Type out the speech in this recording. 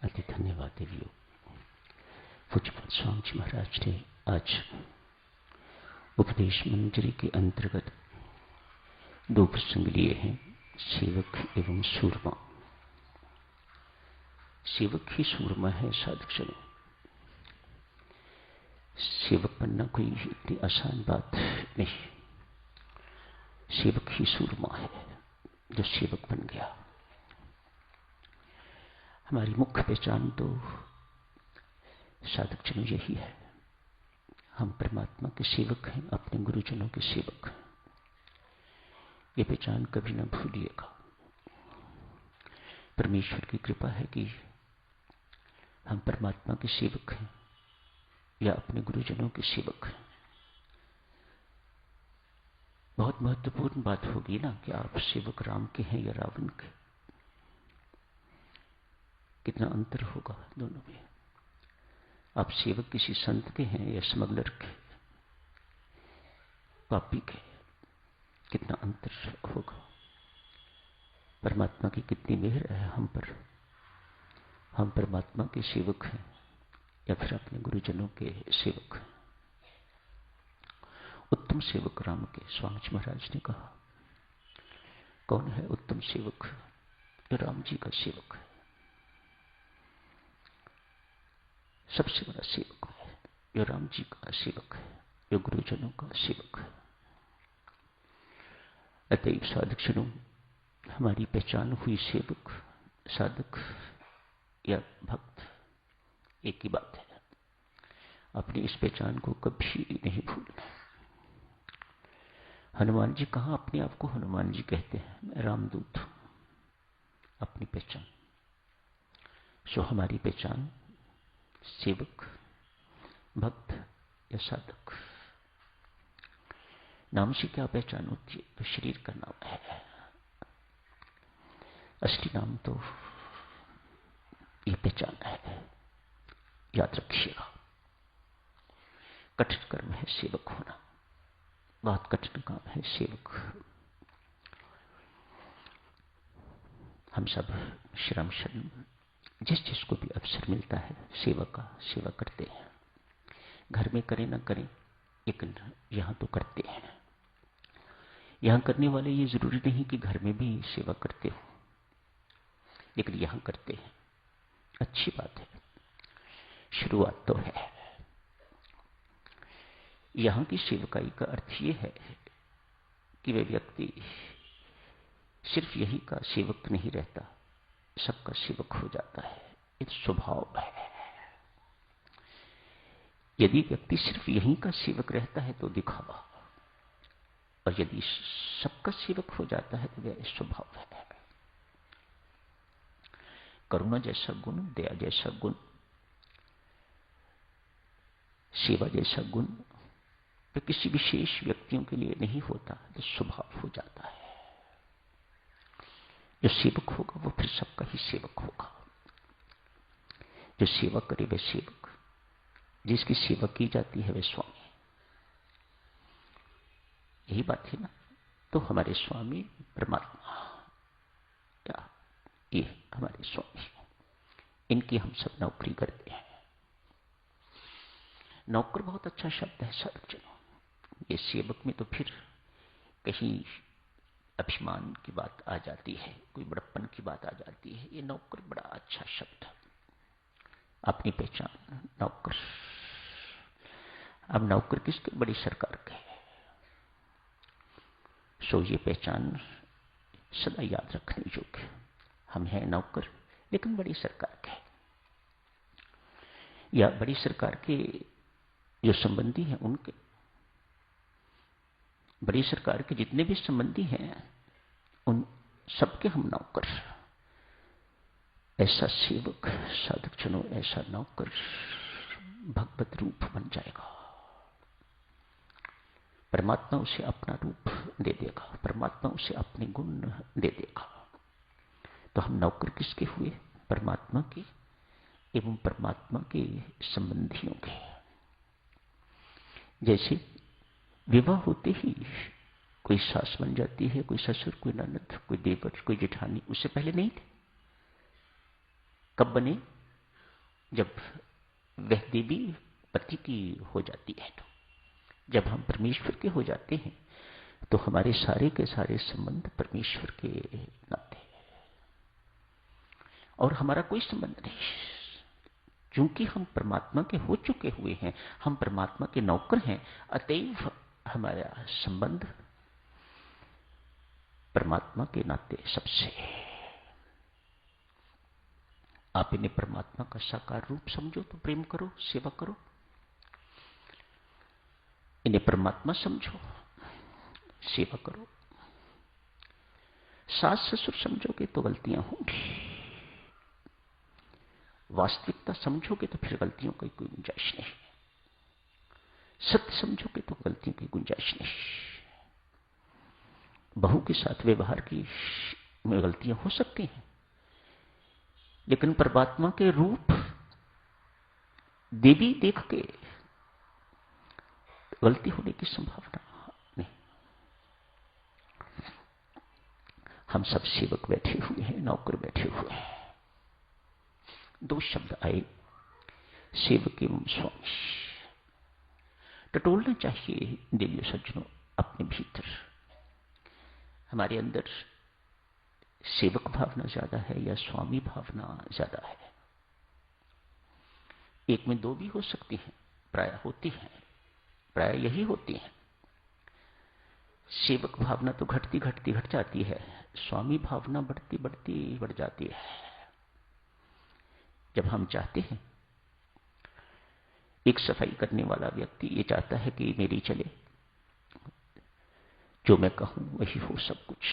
अति धन्यवाद देवियों। पूज्यपाद स्वामी जी महाराज ने आज उपदेश मंजरी के अंतर्गत दो प्रसंग लिए हैं, सेवक एवं सूरमा। सेवक ही सूरमा है साधक। सेवक बनना कोई इतनी आसान बात नहीं। सेवक ही सूरमा है जो सेवक बन गया। हमारी मुख्य पहचान तो साधक जनों यही है, हम परमात्मा के सेवक हैं, अपने गुरुजनों के सेवक हैं। ये पहचान कभी ना भूलिएगा। परमेश्वर की कृपा है कि हम परमात्मा के सेवक हैं या अपने गुरुजनों के सेवक हैं। बहुत महत्वपूर्ण बात होगी ना कि आप सेवक राम के हैं या रावण के। कितना अंतर होगा दोनों में। आप सेवक किसी संत के हैं या स्मगलर के, पापी के, कितना अंतर होगा। परमात्मा की कितनी मेहर है हम पर। हम परमात्मा के सेवक हैं या फिर अपने गुरुजनों के सेवक हैं। उत्तम सेवक राम के, स्वामी जी महाराज ने कहा। कौन है उत्तम सेवक? जो राम जी का सेवक है। सबसे बड़ा सेवक है जो राम जी का सेवक है, जो गुरुजनों का सेवक है। अतएव साधक जनों, हमारी पहचान हुई सेवक, साधक या भक्त, एक ही बात है। अपनी इस पहचान को कभी नहीं भूलना। हनुमान जी कहाँ अपने आप को हनुमान जी कहते हैं? मैं रामदूत हूं। अपनी पहचान। सो हमारी पहचान सेवक, भक्त या साधक। नाम से क्या पहचान होती है? तो शरीर का नाम है। असली नाम तो ये पहचान है, याद रखिएगा। कठिन कर्म है सेवक होना, बहुत कठिन काम है सेवक। हम सब श्रम शरण जिस जिसको भी अवसर मिलता है सेवा का, सेवा करते हैं। घर में करें ना करें, लेकिन यहां तो करते हैं। यहां करने वाले ये जरूरी नहीं कि घर में भी सेवा करते हो, लेकिन यहां करते हैं। अच्छी बात है, शुरुआत तो है। यहां की सेवकाई का अर्थ यह है कि वह व्यक्ति सिर्फ यही का सेवक नहीं रहता, सबका सेवक हो जाता है। ये स्वभाव है। यदि व्यक्ति सिर्फ यहीं का सेवक रहता है तो दिखावा, और यदि सबका सेवक हो जाता है तो वह स्वभाव है। करुणा जैसा गुण, दया जैसा गुण, सेवा जैसा गुण तो किसी विशेष व्यक्तियों के लिए नहीं होता, तो स्वभाव हो जाता है। जो सेवक होगा वो फिर सबका ही सेवक होगा। जो सेवा करे वह सेवक, जिसकी सेवा की जाती है वह स्वामी। यही बात है ना। तो हमारे स्वामी परमात्मा, या ये हमारे स्वामी, इनकी हम सब नौकरी करते हैं। नौकर बहुत अच्छा शब्द है साधक जनों। ये सेवक में तो फिर कहीं अभिमान की बात आ जाती है, कोई बड़प्पन की बात आ जाती है। ये नौकर बड़ा अच्छा शब्द है। अपनी पहचान नौकर। अब नौकर किसके? बड़ी सरकार के। सो ये पहचान सदा याद रखने योग्य। हम हैं नौकर, लेकिन बड़ी सरकार के, या बड़ी सरकार के जो संबंधी हैं उनके। बड़ी सरकार के जितने भी संबंधी हैं उन सबके हम नौकर। ऐसा सेवक साधक जनों, ऐसा नौकर भगवत रूप बन जाएगा। परमात्मा उसे अपना रूप दे देगा, परमात्मा उसे अपने गुण दे देगा। तो हम नौकर किसके हुए? परमात्मा के एवं परमात्मा के संबंधियों के। जैसे विवाह होते ही कोई सास बन जाती है, कोई ससुर, कोई ननद, कोई देवर, कोई जेठानी। उससे पहले नहीं थे। कब बने? जब वह देवी पति की हो जाती है, तो जब हम परमेश्वर के हो जाते हैं, तो हमारे सारे के सारे संबंध परमेश्वर के नाते हैं और हमारा कोई संबंध नहीं। क्योंकि हम परमात्मा के हो चुके हुए हैं, हम परमात्मा के नौकर हैं, अतएव हमारा संबंध परमात्मा के नाते सबसे। आप इन्हें परमात्मा का साकार रूप समझो तो प्रेम करो, सेवा करो। इन्हें परमात्मा समझो, सेवा करो। सास ससुर समझोगे तो गलतियां होंगी, वास्तविकता समझोगे तो फिर गलतियों की कोई गुंजाइश नहीं। सत्य समझोगे तो गलतियों की गुंजाइश नहीं। बहू के साथ व्यवहार की में गलतियां हो सकती हैं, लेकिन परमात्मा के रूप देवी देख के गलती होने की संभावना नहीं। हम सब सेवक बैठे हुए हैं, नौकर बैठे हुए हैं। दो शब्द आए, सेवक एवं स्वामी। टटोलना चाहिए देवियों सज्जनों अपने भीतर। हमारे अंदर सेवक भावना ज्यादा है या स्वामी भावना ज्यादा है? एक में दो भी हो सकती हैं, प्राय होती हैं, प्राय यही होती हैं। सेवक भावना तो घटती घटती घट जाती है, स्वामी भावना बढ़ती बढ़ती बढ़ जाती है। जब हम चाहते हैं, एक सफाई करने वाला व्यक्ति ये चाहता है कि मेरी चले, जो मैं कहूं वही हो सब कुछ।